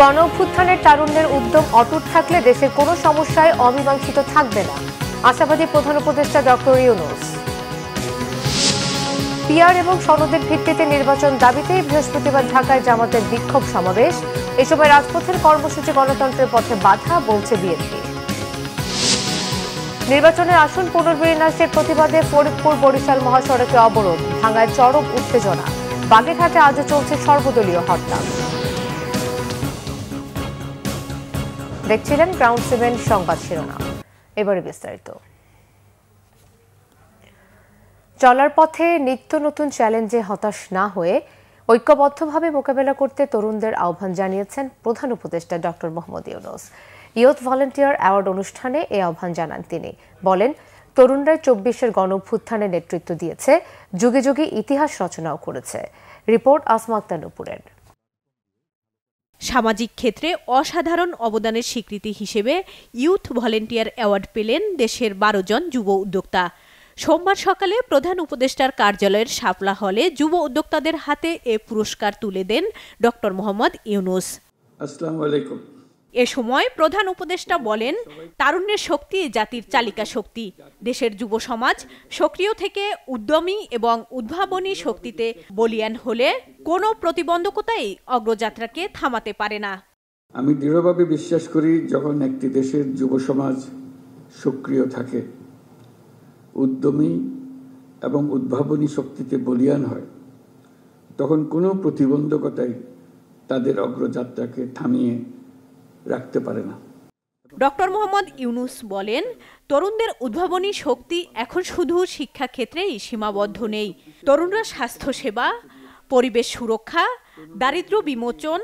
গণ অভ্যুত্থানের তারুণ্যের উদ্যম অটুট থাকলে দেশের কোনো সমস্যায় অমীমাংসিত থাকবে না, আশাবাদী প্রধান উপদেষ্টা ডক্টর ইউনূস। পিআর এবং সনদের ভিত্তিতে নির্বাচন দাবিতেই বৃহস্পতিবার ঢাকায় জামাতের বিক্ষোভ সমাবেশ। এ সময় রাজপথের কর্মসূচি গণতন্ত্রের পথে বাধা, বলছে বিএনপি। নির্বাচনের আসন পুনর্বিন্যাসের প্রতিবাদে ফরিদপুর বরিশাল মহাসড়কে অবরোধ, ভাঙায় চরম উত্তেজনা। বাগেরহাটে আজও চলছে সর্বদলীয় হরতাল। দেখছিলেন গ্রাউন্ড সিমেন্ট সংবাদ শিরোনাম, এবারে বিস্তারিত। চলার পথে নিত্য নতুন চ্যালেঞ্জে হতাশ না হয়ে ঐক্যবদ্ধভাবে মোকাবেলা করতে তরুণদের আহ্বান জানিয়েছেন প্রধান উপদেষ্টা doctor Mohammad Yunus. Youth volunteer award অনুষ্ঠানে এই আহ্বান জানান তিনি। বলেন, তরুণরাই ২৪-এর গণ অভ্যুত্থানে নেতৃত্ব দিয়েছে, যুগে যুগে ইতিহাস রচনাও করেছে। রিপোর্ট আসমা আক্তার নূপুরের। সামাজিক ক্ষেত্রে অসাধারণ অবদানের স্বীকৃতি হিসেবে ইয়ুথ ভলান্টিয়ার অ্যাওয়ার্ড পেলেন দেশের ১২ জন যুব উদ্যোক্তা। সোমবার সকালে প্রধান উপদেষ্টার কার্যালয়ের শাপলা হলে যুব উদ্যোক্তাদের হাতে এ পুরস্কার তুলে দেন ডক্টর মোহাম্মদ ইউনূস। আসসালামু আলাইকুম। এ সময় প্রধান উপদেষ্টা বলেন, তারুণ্যের শক্তি জাতির চালিকা শক্তি। দেশের যুব সমাজ সক্রিয় থেকে উদ্যমী এবং উদ্ভাবনী শক্তিতে বলীয়ান হলে কোনো প্রতিবন্ধকতাই অগ্রযাত্রাকে থামাতে পারে না। আমি দৃঢ়ভাবে বিশ্বাস করি, যখন একটি দেশের যুব সমাজ সক্রিয় থাকে, উদ্যমী এবং উদ্ভাবনী শক্তিতে বলীয়ান হয়, তখন কোনো প্রতিবন্ধকতাই তাদের অগ্রযাত্রাকে থামিয়ে রাখতে পারে না। ডক্টর মোহাম্মদ ইউনূস বলেন, তরুণদের উদ্ভাবনী শক্তি এখন শুধু শিক্ষা ক্ষেত্রেই সীমাবদ্ধ নেই। তরুণরা স্বাস্থ্যসেবা, পরিবেশ সুরক্ষা, দারিদ্র্য বিমোচন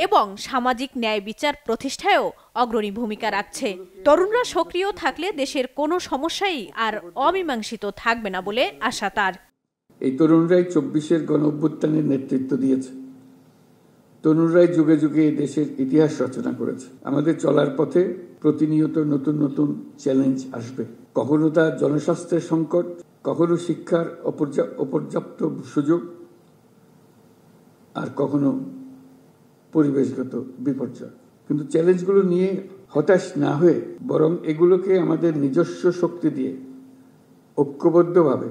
এবং সামাজিক ন্যায় বিচার প্রতিষ্ঠায়ও অগ্রণী ভূমিকা রাখছে। তরুণরা সক্রিয় থাকলে দেশের কোনো সমস্যাই আর অমীমাংসিত থাকবে না বলে আশা তার। এই তরুণরাই ২৪-এর গণ অভ্যুত্থানের নেতৃত্ব দিয়েছে। তরুণরাই যুগে যুগে এই দেশের ইতিহাস রচনা করেছে। আমাদের চলার পথে প্রতিনিয়ত নতুন নতুন চ্যালেঞ্জ আসবে। কখনো তা জনস্বাস্থ্যের সংকট, কখনো শিক্ষার অপর্যাপ্ত সুযোগ, আর কখনো পরিবেশগত বিপর্যয়। কিন্তু চ্যালেঞ্জগুলো নিয়ে হতাশ না হয়ে বরং এগুলোকে আমাদের নিজস্ব শক্তি দিয়ে ঐক্যবদ্ধভাবে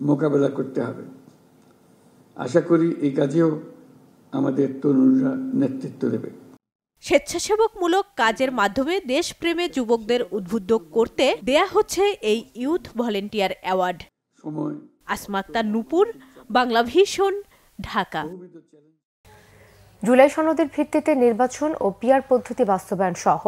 মোকাবেলা করতে হবে। আশা করি এই কাজেও আমাদের তরুণরা নেতৃত্ব দেবে। স্বেচ্ছাসেবকমূলক কাজের মাধ্যমে দেশপ্রেমে যুবকদের উদ্বুদ্ধ করতে দেয়া হচ্ছে এই youth volunteer award. Asma Akter Nupur, Bangla vision, Dhaka. July সনদের ভিত্তিতে নির্বাচন ও পিআর পদ্ধতি বাস্তবায়ন সহ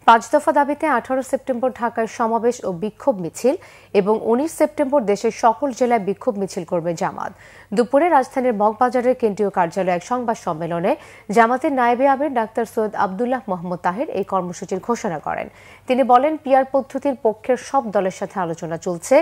৫ দফা দাবিতে ১৮ সেপ্টেম্বর ঢাকায় সমাবেশ ও বিক্ষোভ মিছিল এবং ১৯ সেপ্টেম্বর দেশের সকল জেলায় বিক্ষোভ মিছিল করবে জামাত। দুপুরে রাজধানীর মগবাজারের কেন্দ্রীয় কার্যালয়ে এক সংবাদ সম্মেলনে জামাতের নায়েবে আমির ডাক্তার সৈয়দ আব্দুল্লাহ মোহাম্মদ তাহের এই কর্মসূচির ঘোষণা করেন। তিনি বলেন, পিআর পদ্ধতির পক্ষের সব দলের সাথে আলোচনা চলছে,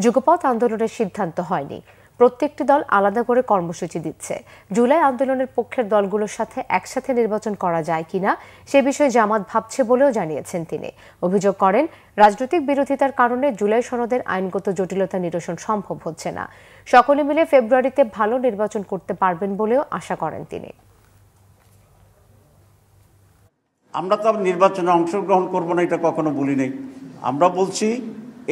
যুগপৎ আন্দোলনের সিদ্ধান্ত হয়নি। প্রত্যেকটি দল আলাদা করে কর্মসূচি দিচ্ছে। জুলাই আন্দোলনের পক্ষের দলগুলোর সাথে একসাথে নির্বাচন করা যায় কিনা সে বিষয়ে জামাত ভাবছে বলেও জানিয়েছেন তিনি। অভিযোগ করেন, রাজনৈতিক বিরোধিতার কারণে জুলাই সনদের আইনগত জটিলতা নিরসন সম্ভব হচ্ছে না। সকলে মিলে ফেব্রুয়ারিতে ভালো নির্বাচন করতে পারবেন বলেও আশা করেন তিনি। আমরা তো নির্বাচনে অংশগ্রহণ করব না, এটা কখনো বলি নাই। আমরা বলছি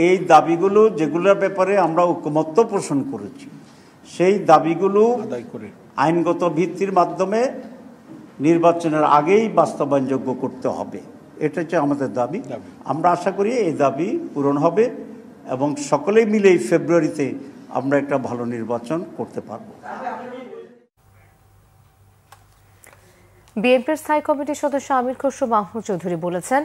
এই দাবিগুলো যেগুলোর ব্যাপারে আমরা ঐকমত্য পোষণ করেছি, সেই দাবিগুলো আইনগত ভিত্তির মাধ্যমে নির্বাচনের আগেই বাস্তবায়নযোগ্য করতে হবে। এটা হচ্ছে আমাদের দাবি। আমরা আশা করি এই দাবি পূরণ হবে এবং সকলেই মিলে এই ফেব্রুয়ারিতে আমরা একটা ভালো নির্বাচন করতে পারব। বিএনপির স্থায়ী কমিটির সদস্য আমির খসরু মাহমুদ চৌধুরী বলেছেন,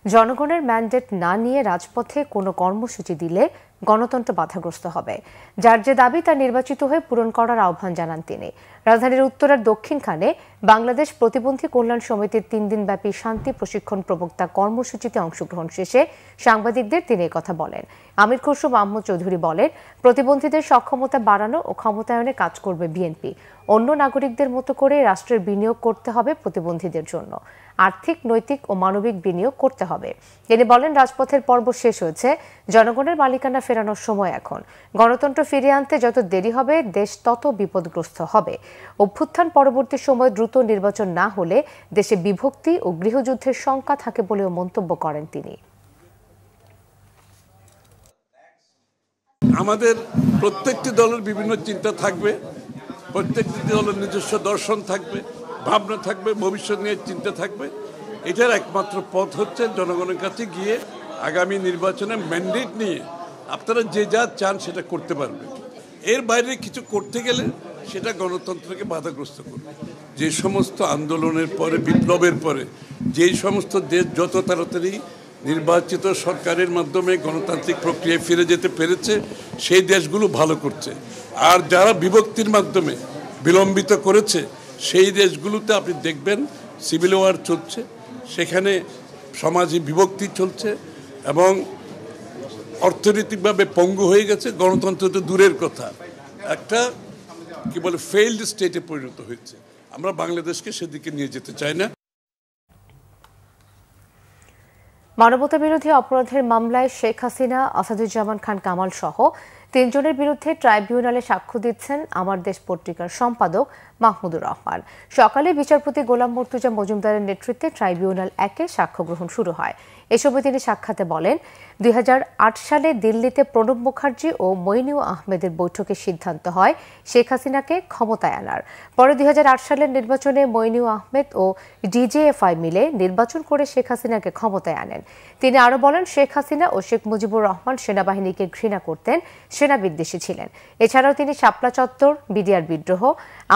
জনগণের ম্যান্ডেট না নিয়ে রাজপথে কোনো কর্মসূচি দিলে গণতন্ত্র বাধাগ্রস্ত হবে। যার যে দাবি তা নির্বাচিত হয়ে পূরণ করার আহ্বান জানান তিনি। রাজধানীর উত্তরার দক্ষিণখানে বাংলাদেশ প্রতিবন্ধী কল্যাণ সমিতির ৩ দিনব্যাপী শান্তি প্রশিক্ষণ প্রবক্তা কর্মসূচিতে অংশগ্রহণ শেষে সাংবাদিকদের তিনি কথা বলেন। আমির খসরু মাহমুদ চৌধুরী বলেন, প্রতিবন্ধীদের সক্ষমতা বাড়ানো ও ক্ষমতায়নে কাজ করবে বিএনপি। অন্য নাগরিকদের মতো করে রাষ্ট্রের বিনিয়োগ করতে হবে প্রতিবন্ধীদের জন্য। আর্থিক, নৈতিক ও মানবিক বিনিয়োগ করতে হবে। তিনি বলেন, রাজপথের পর্ব শেষ হয়েছে, জনগণের মালিকানা ফেরানোর সময় এখন। গণতন্ত্র ফিরিয়ে আনতে যত দেরি হবে দেশ তত বিপদগ্রস্ত হবে। অভ্যুত্থান পরবর্তী সময়ে দ্রুত নির্বাচন না হলে দেশে বিভক্তি ও গৃহযুদ্ধের শঙ্কা থাকে বলেও মন্তব্য করেন তিনি। আমাদের প্রত্যেকটি দলের বিভিন্ন চিন্তা থাকবে, প্রত্যেকটি দলের নিজস্ব দর্শন থাকবে, ভাবনা থাকবে, ভবিষ্যৎ নিয়ে চিন্তা থাকবে। এটার একমাত্র পথ হচ্ছে জনগণের কাছে গিয়ে আগামী নির্বাচনে ম্যান্ডেট নিয়ে আপনারা যে যা চান সেটা করতে পারবে। এর বাইরে কিছু করতে গেলে সেটা গণতন্ত্রকে বাধাগ্রস্ত করবে। যে সমস্ত আন্দোলনের পরে, বিপ্লবের পরে যেই সমস্ত দেশ যত তাড়াতাড়ি নির্বাচিত সরকারের মাধ্যমে গণতান্ত্রিক প্রক্রিয়ায় ফিরে যেতে পেরেছে সেই দেশগুলো ভালো করছে। আর যারা বিভক্তির মাধ্যমে বিলম্বিত করেছে সেই দেশগুলোতে আপনি দেখবেন সিভিল ওয়ার চলছে, সেখানে সমাজে বিভক্তি চলছে এবং অর্থনৈতিকভাবে পঙ্গু হয়ে গেছে। গণতন্ত্র তো দূরের কথা, একটা কি বলে ফেইল্ড স্টেটে পরিণত হয়েছে। আমরা বাংলাদেশকে সেদিকে নিয়ে যেতে চাই না। মানবতাবিরোধী অপরাধের মামলায় শেখ হাসিনা, আসাদুজ্জামান খান কামাল সহ ৩ জনের বিরুদ্ধে ট্রাইব্যুনালে সাক্ষ্য দিচ্ছেন আমার দেশ পত্রিকার সম্পাদক মাহমুদুর রহমান। সকালে বিচারপতি গোলাম মর্তুজা মজুমদারের নেতৃত্বে ট্রাইব্যুনাল ১-এ সাক্ষ্য গ্রহণ শুরু হয়। এ সময় তিনি সাক্ষাতে বলেন, ২০০৮ সালে দিল্লিতে প্রণব মুখার্জি ও মইনুল আহমেদের বৈঠকে সিদ্ধান্ত হয় শেখ হাসিনাকে ক্ষমতায় আনার। পরে ২০০৮ সালের নির্বাচনে মইনুল আহমেদ ও ডিজিএফআই মিলে নির্বাচন করে শেখ হাসিনাকে ক্ষমতায় আনেন। তিনি আরও বলেন, শেখ হাসিনা ও শেখ মুজিবুর রহমান সেনাবাহিনীকে ঘৃণা করতেন, সেনা বিদ্বেষী ছিলেন। এছাড়াও তিনি শাপলা চত্বর, বিডিআর বিদ্রোহ,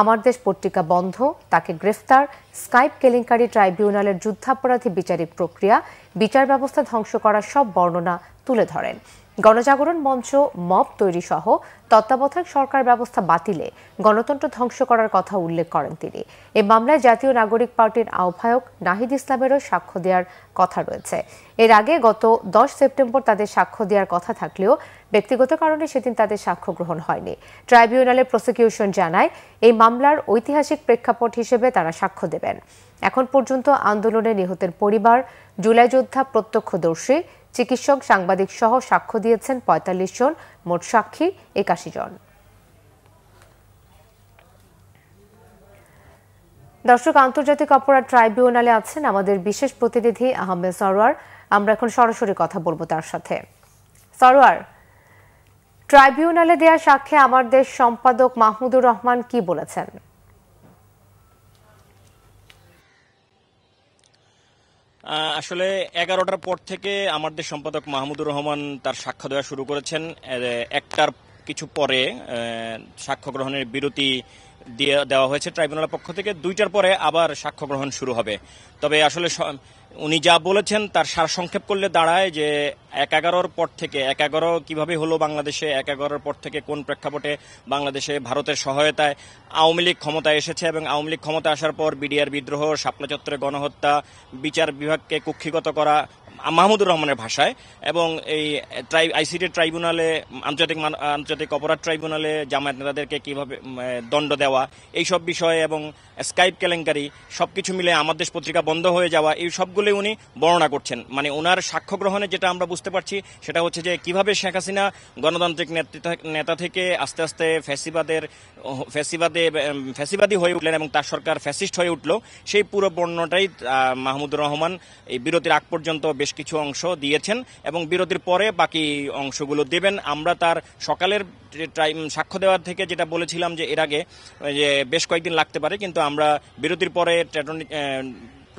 আমার দেশ পত্রিকা বন্ধ, তাকে গ্রেফতার, স্কাইপ কেলেঙ্কারি, ট্রাইব্যুনালের যুদ্ধাপরাধী বিচারিক প্রক্রিয়া, বিচার ব্যবস্থা ধ্বংস করার সব বর্ণনা তুলে ধরেন। গণজাগরণ মঞ্চ, মব তৈরি সহ তত্ত্বাবধায়ক সরকার ব্যবস্থা বাতিলে গণতন্ত্র ধ্বংস করার কথা উল্লেখ করেন তিনি। এ মামলায় জাতীয় নাগরিক পার্টির আহ্বায়ক নাহিদ ইসলামেরও সাক্ষ্য দেওয়ার কথা রয়েছে। এর আগে গত ১০ সেপ্টেম্বর তাদের সাক্ষ্য দেওয়ার কথা থাকলেও ব্যক্তিগত কারণে সেদিন তাদের সাক্ষ্য গ্রহণ হয়নি। ট্রাইব্যুনালের প্রসিকিউশন জানায়, এই মামলার ঐতিহাসিক প্রেক্ষাপট হিসেবে তারা সাক্ষ্য দেবেন। এখন পর্যন্ত আন্দোলনে নিহতের পরিবার, জুলাই যোদ্ধা, প্রত্যক্ষদর্শী, চিকিৎসক, সাংবাদিক সহ সাক্ষ্য দিয়েছেন ৪৫ জন, মোট সাক্ষী ৮১ জন। দর্শক, আন্তর্জাতিক অপরাধ ট্রাইব্যুনালে আছেন আমাদের বিশেষ প্রতিনিধি আহমেদ সরোয়ার। আমরা এখন সরাসরি কথা বলবো তার সাথে। সরোয়ার, ট্রাইব্যুনালে দেয়া সাক্ষ্যে আমার দেশ সম্পাদক মাহমুদুর রহমান কি বলেছেন? আসলে 11টার পর থেকে আমার দেশ সম্পাদক মাহমুদুর রহমান তার সাক্ষ্য দেওয়া শুরু করেছেন। 1টার কিছু পরে সাক্ষ্য গ্রহণের বিরতি দেওয়া হয়েছে ট্রাইব্যুনালের পক্ষ থেকে। 2টার পরে আবার সাক্ষ্য গ্রহণ শুরু হবে। তবে আসলে উনি যা বলেছেন তার সারসংক্ষেপ করলে দাঁড়ায় যে 1-11 পর থেকে 1-11 কিভাবে হলো বাংলাদেশে, 1-11 পর থেকে কোন প্রেক্ষাপটে বাংলাদেশে ভারতের সহায়তায় আওয়ামী লীগ ক্ষমতায় এসেছে এবং আওয়ামী লীগ ক্ষমতা আসার পর বিডিআর বিদ্রোহ, শাপলা চত্বরে গণহত্যা, বিচার বিভাগকে কুক্ষিগত করা মাহমুদুর রহমানের ভাষায়, এবং এই আইসিটি ট্রাইব্যুনালে, আন্তর্জাতিক অপরাধ ট্রাইব্যুনালে জামায়াত নেতাদেরকে কিভাবে দণ্ড দেওয়া, এইসব বিষয়ে এবং স্কাইপ কেলেঙ্কারি সবকিছু মিলে আমার দেশ পত্রিকা বন্ধ হয়ে যাওয়া, এই সবগুলো উনি বর্ণনা করছেন। মানে ওনার সাক্ষ্য গ্রহণে যেটা আমরা বুঝতে পারছি সেটা হচ্ছে যে কিভাবে শেখ হাসিনা গণতান্ত্রিক নেতা থেকে আস্তে আস্তে ফ্যাসিবাদী হয়ে উঠলেন এবং তার সরকার ফ্যাসিস্ট হয়ে উঠল, সেই পুরো বর্ণনাটাই মাহমুদুর রহমান এই বিরতির আগ পর্যন্ত বেশ কিছু অংশ দিয়েছেন এবং বিরতির পরে বাকি অংশগুলো দেবেন। আমরা তার সকালের সাক্ষ্য দেওয়ার থেকে যেটা বলেছিলাম যে এর আগে যে বেশ কয়েকদিন লাগতে পারে, কিন্তু আমরা বিরতির পরে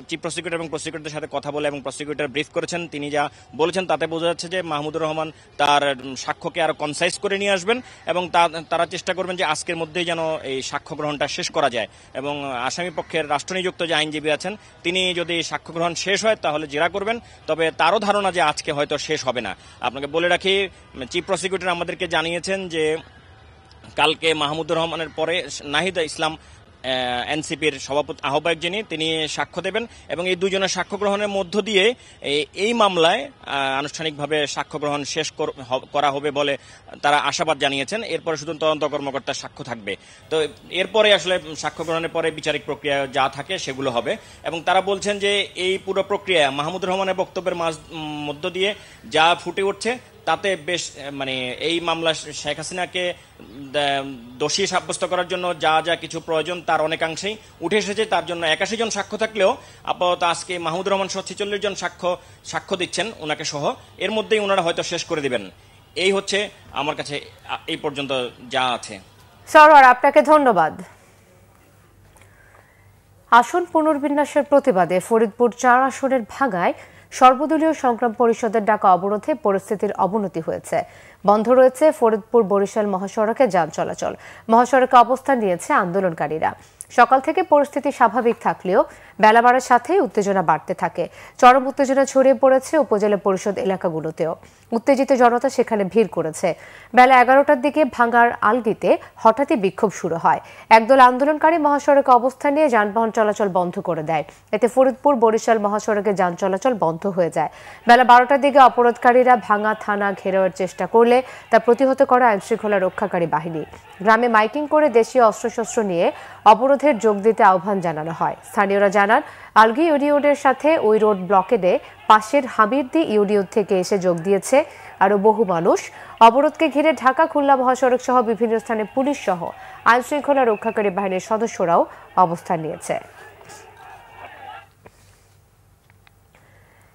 চিফ প্রসিকিউটর এবং প্রসিকিউটরদের সাথে কথা বলে এবং প্রসিকিউটর ব্রিফ করেছেন, তিনি যা বলেছেন তাতে বোঝা যাচ্ছে যে মাহমুদুর রহমান তার সাক্ষ্যকে আরো কনসাইজ করে নিয়ে আসবেন এবং তারা চেষ্টা করবেন যে আজকের মধ্যেই যেন এই সাক্ষ্য গ্রহণটা শেষ করা যায়। এবং আসামি পক্ষের রাষ্ট্রনিযুক্ত যে আইনজীবী আছেন তিনি যদি সাক্ষ্য গ্রহণ শেষ হয় তাহলে জেরা করবেন, তবে তারও ধারণা যে আজকে হয়তো শেষ হবে না। আপনাকে বলে রাখি, চিফ প্রসিকিউটর আমাদেরকে জানিয়েছেন যে কালকে মাহমুদুর রহমানের পরে নাহিদ ইসলাম এনসিপির সভাপতি আহ্বায়ক যিনি, তিনি সাক্ষ্য দেবেন এবং এই দুজনের সাক্ষ্য গ্রহণের মধ্য দিয়ে এই মামলায় আনুষ্ঠানিকভাবে সাক্ষ্য গ্রহণ শেষ করা হবে বলে তারা আশাবাদ জানিয়েছেন। এরপরে শুধু তদন্ত কর্মকর্তার সাক্ষ্য থাকবে। তো এরপরে আসলে সাক্ষ্য গ্রহণের পরে বিচারিক প্রক্রিয়া যা থাকে সেগুলো হবে এবং তারা বলছেন যে এই পুরো প্রক্রিয়া মাহমুদুর রহমানের বক্তব্যের মধ্য দিয়ে যা ফুটে উঠছে তাতে বেশ মানে এই মামলা শেখ হাসিনাকে দোষী সাব্যস্ত করার জন্য যা যা কিছু প্রয়োজন তার অনেকাংশেই উঠে এসেছে। তার জন্য 81 জন সাক্ষ্য থাকলেও আপাতত আজকে মাহমুদুর রহমান সহ 46 জন সাক্ষ্য দিচ্ছেন ওনাকে সহ, এর মধ্যেই ওনারা হয়তো শেষ করে দিবেন। এই হচ্ছে আমার কাছে এই পর্যন্ত যা আছে। সরওয়ার, আপনাকে ধন্যবাদ। আসন পুনর্বিন্যাসের প্রতিবাদে ফরিদপুর 4 আসনের ভাঙায় সর্বদলীয় সংগ্রাম পরিষদের ডাকা অবরোধে পরিস্থিতির অবনতি হয়েছে। বন্ধ রয়েছে ফরিদপুর বরিশাল মহাসড়কে যান চলাচল। মহাসড়কে অবস্থান নিয়েছে আন্দোলনকারীরা। সকাল থেকে পরিস্থিতি স্বাভাবিক থাকলেও বেলা বাড়ার সাথেই উত্তেজনা বাড়তে থাকে। চরম উত্তেজনা ছড়িয়ে পড়েছে উপজেলা পরিষদ এলাকাগুলোতেও। উত্তেজিত জনতা সেখানে ভিড় করেছে। বেলা 11টার দিকে ভাঙ্গার আলগিতে হঠাৎই বিক্ষোভ শুরু হয়। একদল আন্দোলনকারী মহাসড়কে অবস্থান নিয়ে যানবাহন চলাচল বন্ধ করে দেয়। এতে ফরিদপুর বরিশাল মহাসড়কে যান চলাচল বন্ধ হয়ে যায়। বেলা 12টার দিকে অবরোধকারীরা ভাঙ্গা থানা ঘেরাওয়ের চেষ্টা করলে তা প্রতিহত করে আইনশৃঙ্খলা রক্ষাকারী বাহিনী। গ্রামে মাইকিং করে দেশীয় অস্ত্রশস্ত্র নিয়ে অবরোধের যোগ দিতে আহ্বান জানানো হয়। স্থানীয়রা জানান, আলগি ইউনিয়নের সাথে ওই রোড ব্লকেডে পাশের হামিরদি ইউনিয়ন থেকে এসে যোগ দিয়েছে আরো বহু মানুষ। অবরোধকে ঘিরে ঢাকা খুলনা মহাসড়ক সহ বিভিন্ন স্থানে পুলিশ সহ আইনশৃঙ্খলা রক্ষাকারী বাহিনীর সদস্যরাও অবস্থান নিয়েছে।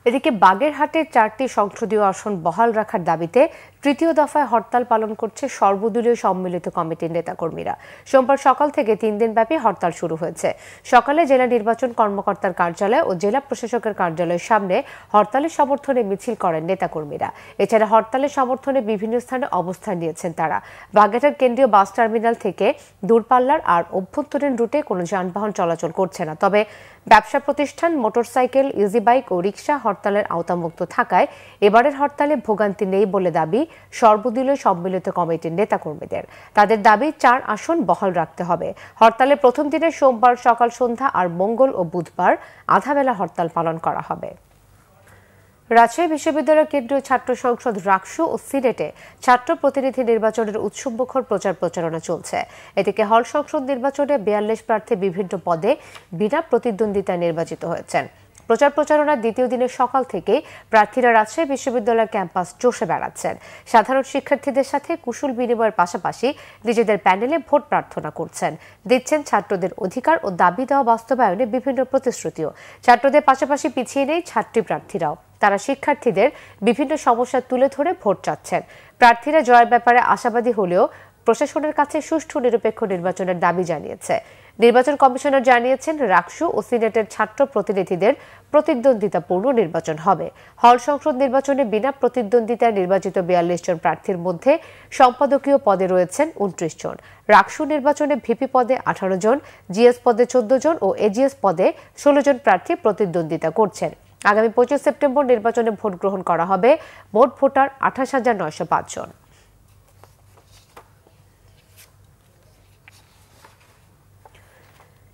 এদিকে বাগেরহাটের 4টি সংসদীয় আসন বহাল রাখার দাবিতে তৃতীয় দফায় হরতাল পালন করছে সর্বদলীয় সম্মিলিত কমিটির নেতাকর্মীরা। সোমবার সকাল থেকে 3 দিনব্যাপী হরতাল শুরু হয়েছে। সকালে জেলা নির্বাচন কর্মকর্তার কার্যালয় ও জেলা প্রশাসকের কার্যালয়ের সামনে হরতালের সমর্থনে মিছিল করেন নেতাকর্মীরা। এছাড়া হরতালের সমর্থনে বিভিন্ন স্থানে অবস্থান নিয়েছেন তারা। বাগেরহাট কেন্দ্রীয় বাস টার্মিনাল থেকে দূরপাল্লার আর অভ্যন্তরীণ রুটে কোনো যানবাহন চলাচল করছে না। তবে ব্যবসা প্রতিষ্ঠান, মোটরসাইকেল, ইজি বাইক ও রিকশা হরতালের আওতামুক্ত থাকায় এবারের হরতালে ভোগান্তি নেই বলে দাবি সর্বদলীয় সম্মিলিত কমিটির নেতাকর্মীদের। তাদের দাবি 4 আসন বহাল রাখতে হবে। হরতালের প্রথম দিনে সোমবার সকাল সন্ধ্যা আর মঙ্গল ও বুধবার আধাবেলা হরতাল পালন করা হবে। রাজশাহী বিশ্ববিদ্যালয়ের কেন্দ্রীয় ছাত্র সংসদ রাকসু ও সিলেটে ছাত্র প্রতিনিধি নির্বাচনের উৎসবমুখর প্রচারণা চলছে। এদিকে হল সংসদ নির্বাচনে 42 প্রার্থী বিভিন্ন পদে বিনা প্রতিদ্বন্দ্বিতায় নির্বাচিত হয়েছেন। প্রচারণার দ্বিতীয় দিনের সকাল থেকে প্রার্থীরা রাজশাহী বিশ্ববিদ্যালয়ের ক্যাম্পাস চষে বেড়াচ্ছেন। সাধারণ শিক্ষার্থীদের সাথে কুশল বিনিময়ের পাশাপাশি নিজেদের প্যানেলে ভোট প্রার্থনা করছেন, দিচ্ছেন ছাত্রদের অধিকার ও দাবি দেওয়া বাস্তবায়নে বিভিন্ন প্রতিশ্রুতিও। ছাত্রদের পাশাপাশি পিছিয়ে নেই ছাত্রী প্রার্থীরাও। তারা শিক্ষার্থীদের বিভিন্ন সমস্যা তুলে ধরে ভোট চাচ্ছেন। প্রার্থীরা জয়ের ব্যাপারে আশাবাদী হলেও প্রশাসনের কাছে সুষ্ঠু নিরপেক্ষ নির্বাচনের দাবি জানিয়েছে। নির্বাচন কমিশনার জানিয়েছেন, রাকসু ও সিনেটের ছাত্র প্রতিনিধিদের প্রতিদ্বন্দ্বিতাপূর্ণ নির্বাচন হবে। হল সংসদ নির্বাচনে বিনা প্রতিদ্বন্দ্বিতায় নির্বাচিত 42 জন প্রার্থীর মধ্যে সম্পাদকীয় পদে রয়েছেন 29 জন। রাকসু নির্বাচনে ভিপি পদে 18 জন, জিএস পদে 14 জন ও এজিএস পদে 16 জন প্রার্থী প্রতিদ্বন্দ্বিতা করছেন। আগামী 25 সেপ্টেম্বর নির্বাচনে ভোট গ্রহণ করা হবে। মোট ভোটার 28,905 জন।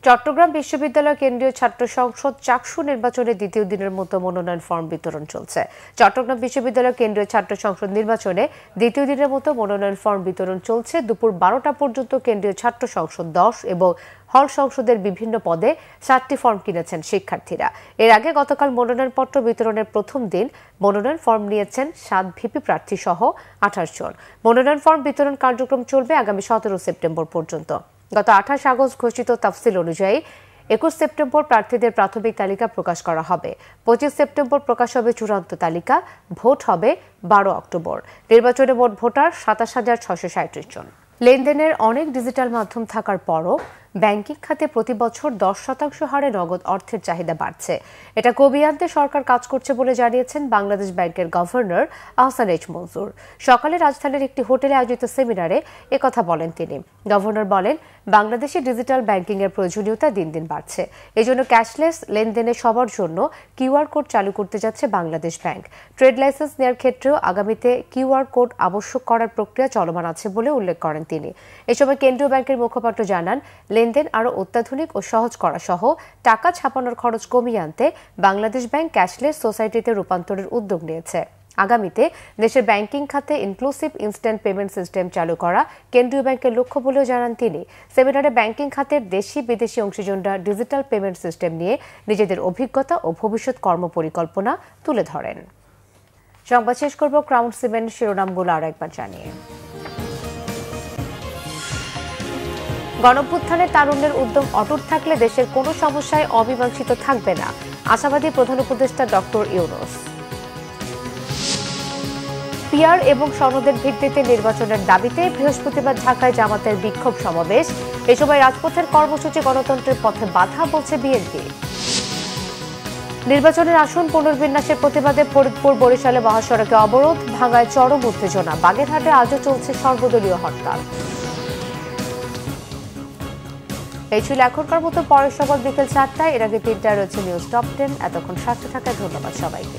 চট্টগ্রাম বিশ্ববিদ্যালয় কেন্দ্রীয় ছাত্র সংসদ চাকসু নির্বাচনে দ্বিতীয় দিনের মতো মনোনয়ন ফর্ম বিতরণ চলছে। চট্টগ্রাম বিশ্ববিদ্যালয় কেন্দ্রীয় ছাত্র সংসদ নির্বাচনে দ্বিতীয় দিনের মতো মনোনয়ন ফর্ম বিতরণ চলছে। দুপুর 12টা পর্যন্ত কেন্দ্রীয় ছাত্র সংসদ 10 এবং হল সংসদের বিভিন্ন পদে 7টি ফর্ম কিনেছেন শিক্ষার্থীরা। এর আগে গতকাল মনোনয়নপত্র বিতরণের প্রথম দিন মনোনয়ন ফর্ম নিয়েছেন 7 ভিপি প্রার্থী সহ 28 জন। মনোনয়ন ফর্ম বিতরণ কার্যক্রম চলবে আগামী 17 সেপ্টেম্বর পর্যন্ত। গত 28 আগস্ট ঘোষিত তফসিল অনুযায়ী 21 সেপ্টেম্বর প্রার্থীদের প্রাথমিক তালিকা প্রকাশ করা হবে। 25 সেপ্টেম্বর প্রকাশ হবে চূড়ান্ত তালিকা। ভোট হবে 12 অক্টোবর। নির্বাচনে মোট ভোটার 27,637 জন। লেনদেনের অনেক ডিজিটাল মাধ্যম থাকার পরও ব্যাংকিং খাতে প্রতি বছর 10% হারে নগদ অর্থের চাহিদা বাড়ছে। এটা কমিয়ে আনতে সরকার কাজ করছে বলে জানিয়েছেন বাংলাদেশ ব্যাংকের গভর্নর আহসান এইচ মনজুর। সকালে রাজধানীর একটি হোটেলে আয়োজিত সেমিনারে একথা বলেন তিনি। গভর্নর বলেন, বাংলাদেশে ডিজিটাল ব্যাংকিং এর প্রয়োজনীয়তা দিন দিন বাড়ছে। এজন্য ক্যাশলেস লেনদেনে সবার জন্য কিউআর কোড চালু করতে যাচ্ছে বাংলাদেশ ব্যাংক। ট্রেড লাইসেন্স নেওয়ার ক্ষেত্রেও আগামীতে কিউআর কোড আবশ্যক করার প্রক্রিয়া চলমান আছে বলে উল্লেখ করেন তিনি। এ সময় কেন্দ্রীয় ব্যাংকের মুখপাত্র জানান, লেনদেন আরও অত্যাধুনিক ও সহজ করা সহ টাকা ছাপানোর খরচ কমিয়ে আনতে বাংলাদেশ ব্যাংক ক্যাশলেস সোসাইটিতে রূপান্তরের উদ্যোগ নিয়েছে। আগামীতে দেশের ব্যাংকিং খাতে ইনক্লুসিভ ইনস্ট্যান্ট পেমেন্ট সিস্টেম চালু করা কেন্দ্রীয় ব্যাংকের লক্ষ্য বলেও জানান তিনি। সেমিনারে ব্যাংকিং খাতের দেশি বিদেশি অংশীজনরা ডিজিটাল পেমেন্ট সিস্টেম নিয়ে নিজেদের অভিজ্ঞতা ও ভবিষ্যৎ কর্মপরিকল্পনা তুলে ধরেন। সংবাদ শেষ করব ক্রাউন সিমেন্ট শিরোনামগুলো আর একবার জানিয়ে। গণঅভ্যুত্থানে তারুণ্যের উদ্যম অটুট থাকলে দেশের কোনো সমস্যায় অমীমাংসিত থাকবে না, আশাবাদী প্রধান উপদেষ্টা ডক্টর ইউনূস। পিআর এবং সনদের ভিত্তিতে নির্বাচনের দাবিতে বৃহস্পতিবার ঢাকায় জামাতের বিক্ষোভ সমাবেশ। এ সময় রাজপথের কর্মসূচি গণতন্ত্রের পথে বাধা বলছে বিএনপি। নির্বাচনের আসন পুনর্বিন্যাসের প্রতিবাদে ফরিদপুর বরিশালে মহাসড়কে অবরোধ, ভাঙায় চরম উত্তেজনা। বাগেরহাটে আজও চলছে সর্বদলীয় হরতাল। এই ছিল এখনকার মতো, পরের সংবাদ বিকেল 4টায়। এর আগে 3টায় রয়েছে নিউজ টপ 10। এতক্ষণ সাথে থাকায় ধন্যবাদ সবাইকে।